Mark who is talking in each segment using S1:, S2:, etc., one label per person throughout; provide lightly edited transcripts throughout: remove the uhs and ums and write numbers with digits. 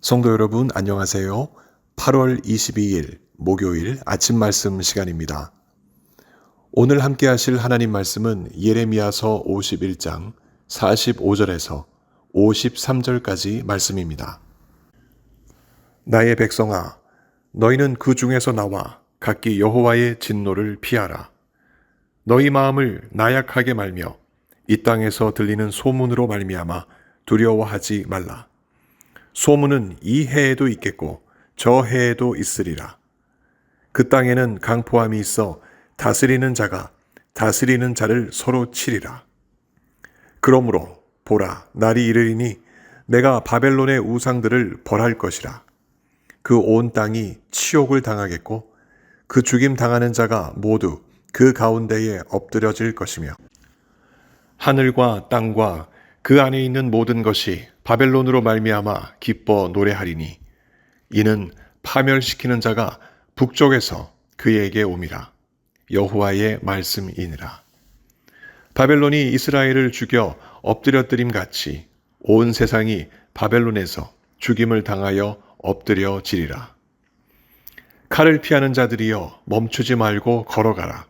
S1: 성도 여러분, 안녕하세요. 8월 22일 목요일 아침 말씀 시간입니다. 오늘 함께 하실 하나님 말씀은 예레미야서 51장 45절에서 53절까지 말씀입니다. 나의 백성아, 너희는 그 중에서 나와 각기 여호와의 진노를 피하라. 너희 마음을 나약하게 말며 이 땅에서 들리는 소문으로 말미암아 두려워하지 말라. 소문은 이 해에도 있겠고 저 해에도 있으리라. 그 땅에는 강포함이 있어 다스리는 자가 다스리는 자를 서로 치리라. 그러므로 보라, 날이 이르리니 내가 바벨론의 우상들을 벌할 것이라. 그 온 땅이 치욕을 당하겠고 그 죽임 당하는 자가 모두 그 가운데에 엎드려질 것이며 하늘과 땅과 그 안에 있는 모든 것이 바벨론으로 말미암아 기뻐 노래하리니 이는 파멸시키는 자가 북쪽에서 그에게 옴이라. 여호와의 말씀이니라. 바벨론이 이스라엘을 죽여 엎드려뜨림 같이 온 세상이 바벨론에서 죽임을 당하여 엎드려지리라. 칼을 피하는 자들이여 멈추지 말고 걸어가라.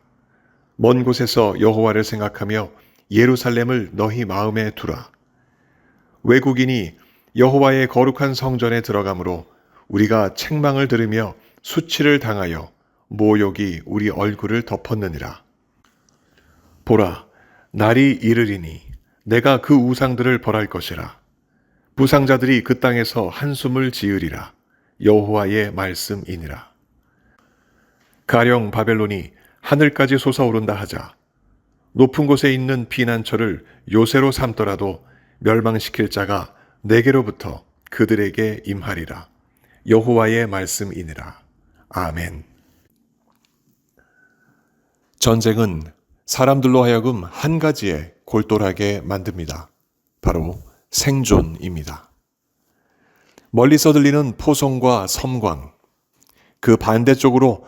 S1: 먼 곳에서 여호와를 생각하며 예루살렘을 너희 마음에 두라. 외국인이 여호와의 거룩한 성전에 들어가므로 우리가 책망을 들으며 수치를 당하여 모욕이 우리 얼굴을 덮었느니라. 보라, 날이 이르리니 내가 그 우상들을 벌할 것이라. 부상자들이 그 땅에서 한숨을 지으리라. 여호와의 말씀이니라. 가령 바벨론이 하늘까지 솟아오른다 하자 높은 곳에 있는 피난처를 요새로 삼더라도 멸망시킬 자가 내게로부터 그들에게 임하리라. 여호와의 말씀이니라. 아멘. 전쟁은 사람들로 하여금 한 가지에 골똘하게 만듭니다. 바로 생존입니다. 멀리서 들리는 포성과 섬광, 그 반대쪽으로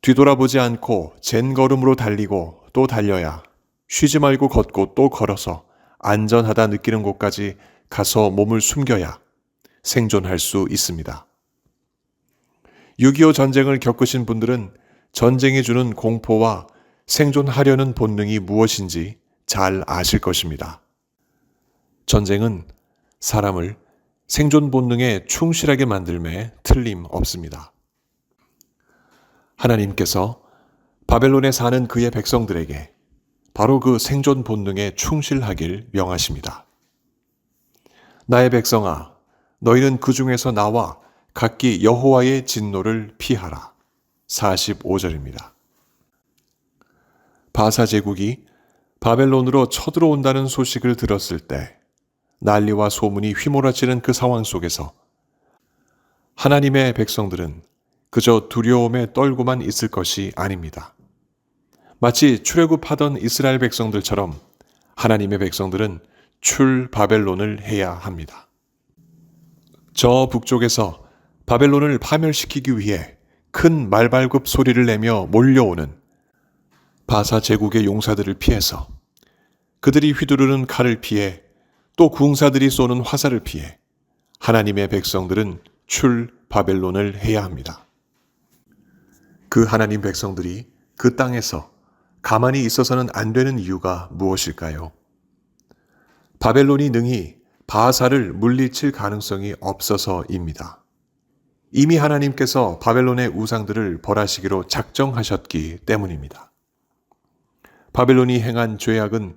S1: 뒤돌아보지 않고 젠걸음으로 달리고 또 달려야 쉬지 말고 걷고 또 걸어서 안전하다 느끼는 곳까지 가서 몸을 숨겨야 생존할 수 있습니다. 6.25 전쟁을 겪으신 분들은 전쟁이 주는 공포와 생존하려는 본능이 무엇인지 잘 아실 것입니다. 전쟁은 사람을 생존 본능에 충실하게 만들매 틀림없습니다. 하나님께서 바벨론에 사는 그의 백성들에게 바로 그 생존 본능에 충실하길 명하십니다. 나의 백성아, 너희는 그 중에서 나와 각기 여호와의 진노를 피하라. 45절입니다. 바사 제국이 바벨론으로 쳐들어온다는 소식을 들었을 때 난리와 소문이 휘몰아치는 그 상황 속에서 하나님의 백성들은 그저 두려움에 떨고만 있을 것이 아닙니다. 마치 출애굽하던 이스라엘 백성들처럼 하나님의 백성들은 출바벨론을 해야 합니다. 저 북쪽에서 바벨론을 파멸시키기 위해 큰 말발굽 소리를 내며 몰려오는 바사 제국의 용사들을 피해서 그들이 휘두르는 칼을 피해 또 궁사들이 쏘는 화살을 피해 하나님의 백성들은 출바벨론을 해야 합니다. 그 하나님 백성들이 그 땅에서 가만히 있어서는 안 되는 이유가 무엇일까요? 바벨론이 능히 바사를 물리칠 가능성이 없어서입니다. 이미 하나님께서 바벨론의 우상들을 벌하시기로 작정하셨기 때문입니다. 바벨론이 행한 죄악은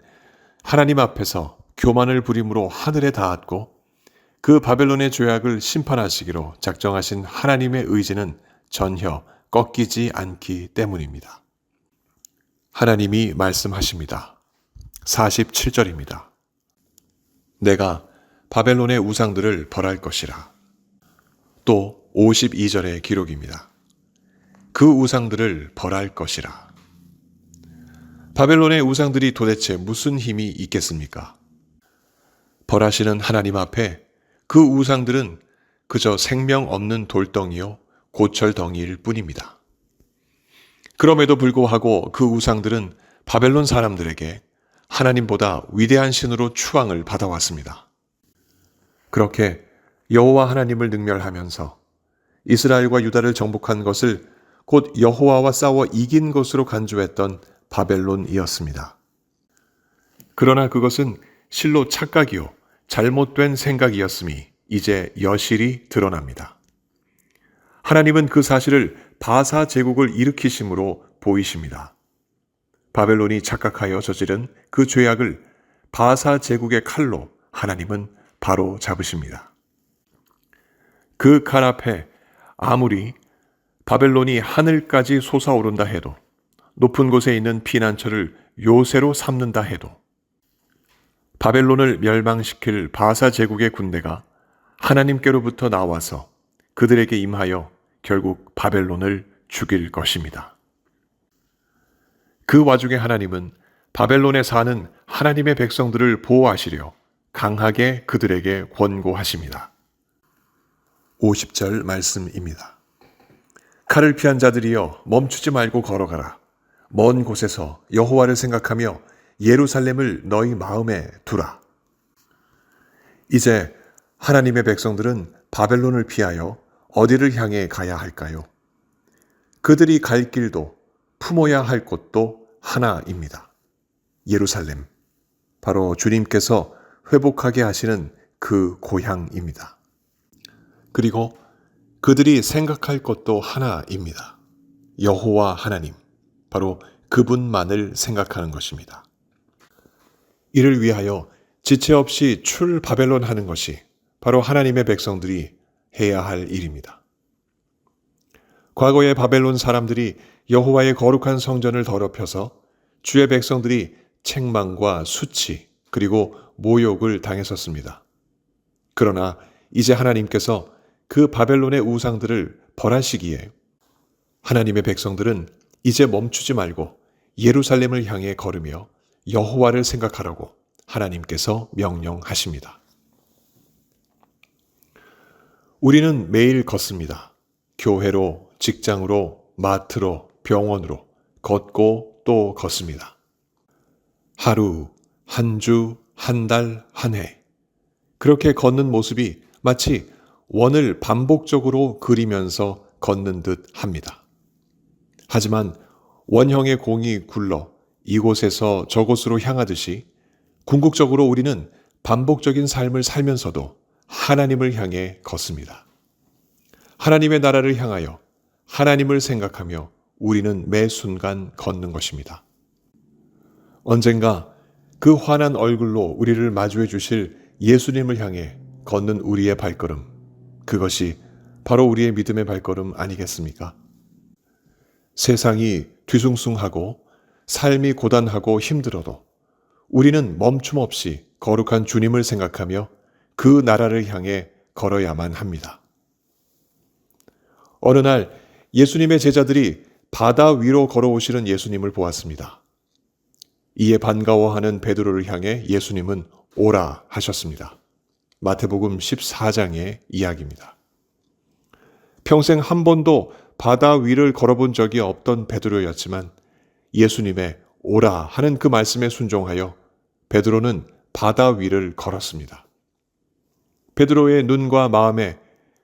S1: 하나님 앞에서 교만을 부림으로 하늘에 닿았고 그 바벨론의 죄악을 심판하시기로 작정하신 하나님의 의지는 전혀 꺾이지 않기 때문입니다. 하나님이 말씀하십니다. 47절입니다. 내가 바벨론의 우상들을 벌할 것이라. 또 52절의 기록입니다. 그 우상들을 벌할 것이라. 바벨론의 우상들이 도대체 무슨 힘이 있겠습니까? 벌하시는 하나님 앞에 그 우상들은 그저 생명 없는 돌덩이요 고철덩이일 뿐입니다. 그럼에도 불구하고 그 우상들은 바벨론 사람들에게 하나님보다 위대한 신으로 추앙을 받아왔습니다. 그렇게 여호와 하나님을 능멸하면서 이스라엘과 유다를 정복한 것을 곧 여호와와 싸워 이긴 것으로 간주했던 바벨론이었습니다. 그러나 그것은 실로 착각이요 잘못된 생각이었음이 이제 여실히 드러납니다. 하나님은 그 사실을 바사 제국을 일으키심으로 보이십니다. 바벨론이 착각하여 저지른 그 죄악을 바사 제국의 칼로 하나님은 바로 잡으십니다. 그 칼 앞에 아무리 바벨론이 하늘까지 솟아오른다 해도, 높은 곳에 있는 피난처를 요새로 삼는다 해도, 바벨론을 멸망시킬 바사 제국의 군대가 하나님께로부터 나와서 그들에게 임하여 결국 바벨론을 죽일 것입니다. 그 와중에 하나님은 바벨론에 사는 하나님의 백성들을 보호하시려 강하게 그들에게 권고하십니다. 50절 말씀입니다. 칼을 피한 자들이여 멈추지 말고 걸어가라. 먼 곳에서 여호와를 생각하며 예루살렘을 너희 마음에 두라. 이제 하나님의 백성들은 바벨론을 피하여 어디를 향해 가야 할까요? 그들이 갈 길도 품어야 할 곳도 하나입니다. 예루살렘, 바로 주님께서 회복하게 하시는 그 고향입니다. 그리고 그들이 생각할 것도 하나입니다. 여호와 하나님, 바로 그분만을 생각하는 것입니다. 이를 위하여 지체 없이 출 바벨론 하는 것이 바로 하나님의 백성들이 해야 할 일입니다. 과거의 바벨론 사람들이 여호와의 거룩한 성전을 더럽혀서 주의 백성들이 책망과 수치 그리고 모욕을 당했었습니다. 그러나 이제 하나님께서 그 바벨론의 우상들을 벌하시기에 하나님의 백성들은 이제 멈추지 말고 예루살렘을 향해 걸으며 여호와를 생각하라고 하나님께서 명령하십니다. 우리는 매일 걷습니다. 교회로, 직장으로, 마트로, 병원으로 걷고 또 걷습니다. 하루, 한 주, 한 달, 한 해. 그렇게 걷는 모습이 마치 원을 반복적으로 그리면서 걷는 듯 합니다. 하지만 원형의 공이 굴러 이곳에서 저곳으로 향하듯이 궁극적으로 우리는 반복적인 삶을 살면서도 하나님을 향해 걷습니다. 하나님의 나라를 향하여 하나님을 생각하며 우리는 매 순간 걷는 것입니다. 언젠가 그 환한 얼굴로 우리를 마주해 주실 예수님을 향해 걷는 우리의 발걸음, 그것이 바로 우리의 믿음의 발걸음 아니겠습니까? 세상이 뒤숭숭하고 삶이 고단하고 힘들어도 우리는 멈춤 없이 거룩한 주님을 생각하며 그 나라를 향해 걸어야만 합니다. 어느 날 예수님의 제자들이 바다 위로 걸어오시는 예수님을 보았습니다. 이에 반가워하는 베드로를 향해 예수님은 오라 하셨습니다. 마태복음 14장의 이야기입니다. 평생 한 번도 바다 위를 걸어본 적이 없던 베드로였지만 예수님의 오라 하는 그 말씀에 순종하여 베드로는 바다 위를 걸었습니다. 베드로의 눈과 마음에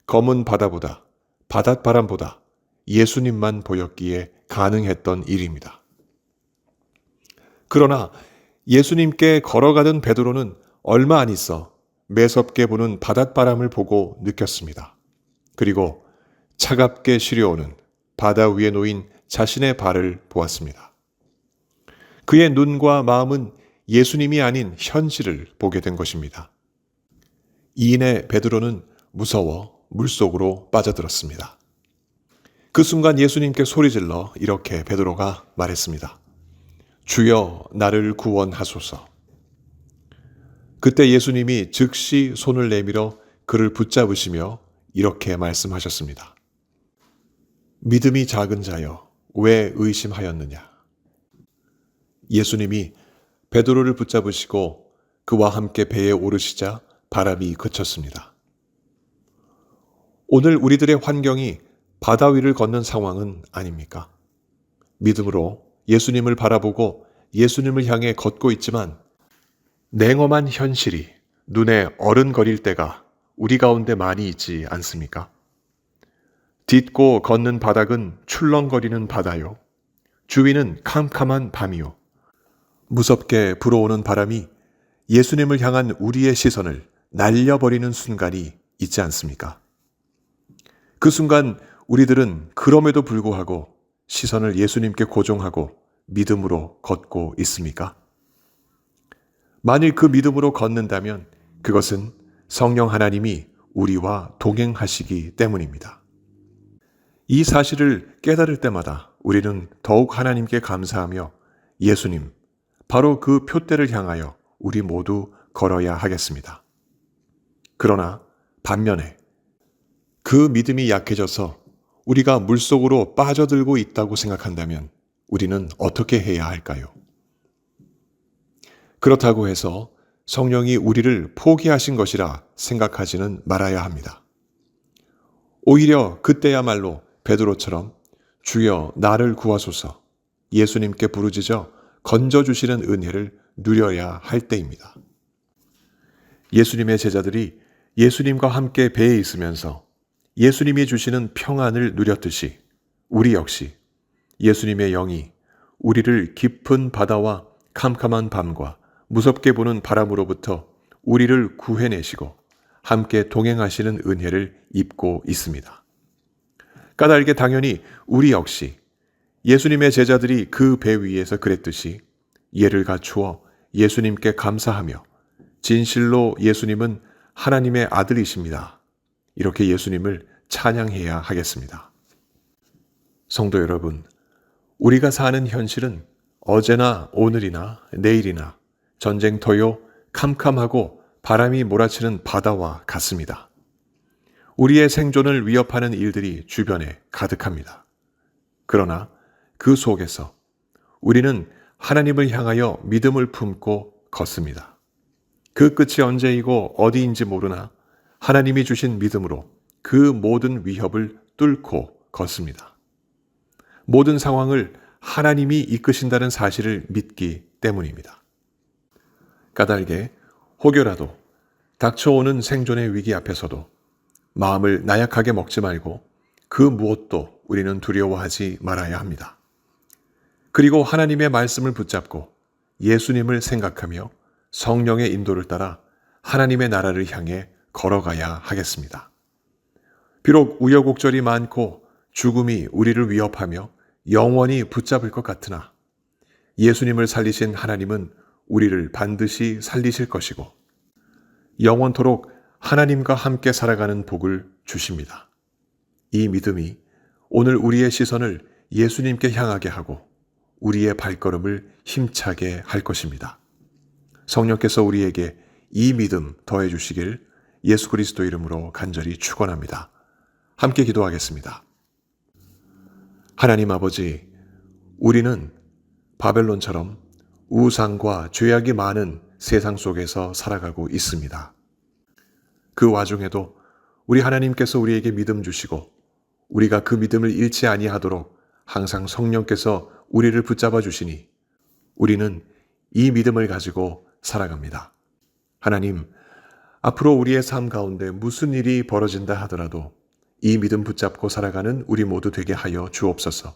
S1: 검은 바다보다, 바닷바람보다 예수님만 보였기에 가능했던 일입니다. 그러나 예수님께 걸어가던 베드로는 얼마 안 있어 매섭게 부는 바닷바람을 보고 느꼈습니다. 그리고 차갑게 시려오는 바다 위에 놓인 자신의 발을 보았습니다. 그의 눈과 마음은 예수님이 아닌 현실을 보게 된 것입니다. 이인의 베드로는 무서워 물속으로 빠져들었습니다. 그 순간 예수님께 소리질러 이렇게 베드로가 말했습니다. 주여 나를 구원하소서. 그때 예수님이 즉시 손을 내밀어 그를 붙잡으시며 이렇게 말씀하셨습니다. 믿음이 작은 자여 왜 의심하였느냐. 예수님이 베드로를 붙잡으시고 그와 함께 배에 오르시자 바람이 그쳤습니다. 오늘 우리들의 환경이 바다 위를 걷는 상황은 아닙니까? 믿음으로 예수님을 바라보고 예수님을 향해 걷고 있지만 냉엄한 현실이 눈에 어른거릴 때가 우리 가운데 많이 있지 않습니까? 딛고 걷는 바닥은 출렁거리는 바다요. 주위는 캄캄한 밤이요. 무섭게 불어오는 바람이 예수님을 향한 우리의 시선을 날려버리는 순간이 있지 않습니까? 그 순간 우리들은 그럼에도 불구하고 시선을 예수님께 고정하고 믿음으로 걷고 있습니까? 만일 그 믿음으로 걷는다면 그것은 성령 하나님이 우리와 동행하시기 때문입니다. 이 사실을 깨달을 때마다 우리는 더욱 하나님께 감사하며 예수님, 바로 그 표대를 향하여 우리 모두 걸어야 하겠습니다. 그러나 반면에 그 믿음이 약해져서 우리가 물속으로 빠져들고 있다고 생각한다면 우리는 어떻게 해야 할까요? 그렇다고 해서 성령이 우리를 포기하신 것이라 생각하지는 말아야 합니다. 오히려 그때야말로 베드로처럼 주여 나를 구하소서 예수님께 부르짖어 건져주시는 은혜를 누려야 할 때입니다. 예수님의 제자들이 예수님과 함께 배에 있으면서 예수님이 주시는 평안을 누렸듯이 우리 역시 예수님의 영이 우리를 깊은 바다와 캄캄한 밤과 무섭게 보는 바람으로부터 우리를 구해내시고 함께 동행하시는 은혜를 입고 있습니다. 까닭에 당연히 우리 역시 예수님의 제자들이 그 배 위에서 그랬듯이 예를 갖추어 예수님께 감사하며 진실로 예수님은 하나님의 아들이십니다. 이렇게 예수님을 찬양해야 하겠습니다. 성도 여러분, 우리가 사는 현실은 어제나 오늘이나 내일이나 전쟁터요 캄캄하고 바람이 몰아치는 바다와 같습니다. 우리의 생존을 위협하는 일들이 주변에 가득합니다. 그러나 그 속에서 우리는 하나님을 향하여 믿음을 품고 걷습니다. 그 끝이 언제이고 어디인지 모르나 하나님이 주신 믿음으로 그 모든 위협을 뚫고 걷습니다. 모든 상황을 하나님이 이끄신다는 사실을 믿기 때문입니다. 까닭에 혹여라도 닥쳐오는 생존의 위기 앞에서도 마음을 나약하게 먹지 말고 그 무엇도 우리는 두려워하지 말아야 합니다. 그리고 하나님의 말씀을 붙잡고 예수님을 생각하며 성령의 인도를 따라 하나님의 나라를 향해 걸어가야 하겠습니다. 비록 우여곡절이 많고 죽음이 우리를 위협하며 영원히 붙잡을 것 같으나 예수님을 살리신 하나님은 우리를 반드시 살리실 것이고 영원토록 하나님과 함께 살아가는 복을 주십니다. 이 믿음이 오늘 우리의 시선을 예수님께 향하게 하고 우리의 발걸음을 힘차게 할 것입니다. 성령께서 우리에게 이 믿음 더해 주시길 예수 그리스도 이름으로 간절히 축원합니다. 함께 기도하겠습니다. 하나님 아버지, 우리는 바벨론처럼 우상과 죄악이 많은 세상 속에서 살아가고 있습니다. 그 와중에도 우리 하나님께서 우리에게 믿음 주시고 우리가 그 믿음을 잃지 아니하도록 항상 성령께서 우리를 붙잡아 주시니 우리는 이 믿음을 가지고 살아갑니다. 하나님, 앞으로 우리의 삶 가운데 무슨 일이 벌어진다 하더라도 이 믿음 붙잡고 살아가는 우리 모두 되게 하여 주옵소서.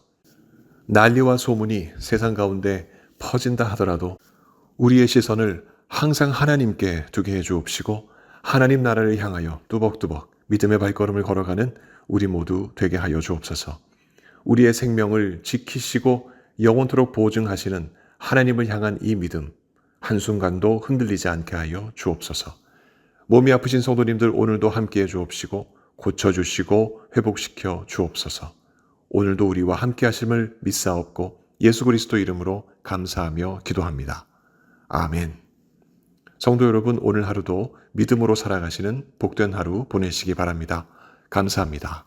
S1: 난리와 소문이 세상 가운데 퍼진다 하더라도 우리의 시선을 항상 하나님께 두게 해 주옵시고 하나님 나라를 향하여 뚜벅뚜벅 믿음의 발걸음을 걸어가는 우리 모두 되게 하여 주옵소서. 우리의 생명을 지키시고 영원토록 보증하시는 하나님을 향한 이 믿음 한순간도 흔들리지 않게 하여 주옵소서. 몸이 아프신 성도님들 오늘도 함께해 주옵시고 고쳐주시고 회복시켜 주옵소서. 오늘도 우리와 함께 하심을 믿사옵고 예수 그리스도 이름으로 감사하며 기도합니다. 아멘. 성도 여러분, 오늘 하루도 믿음으로 살아가시는 복된 하루 보내시기 바랍니다. 감사합니다.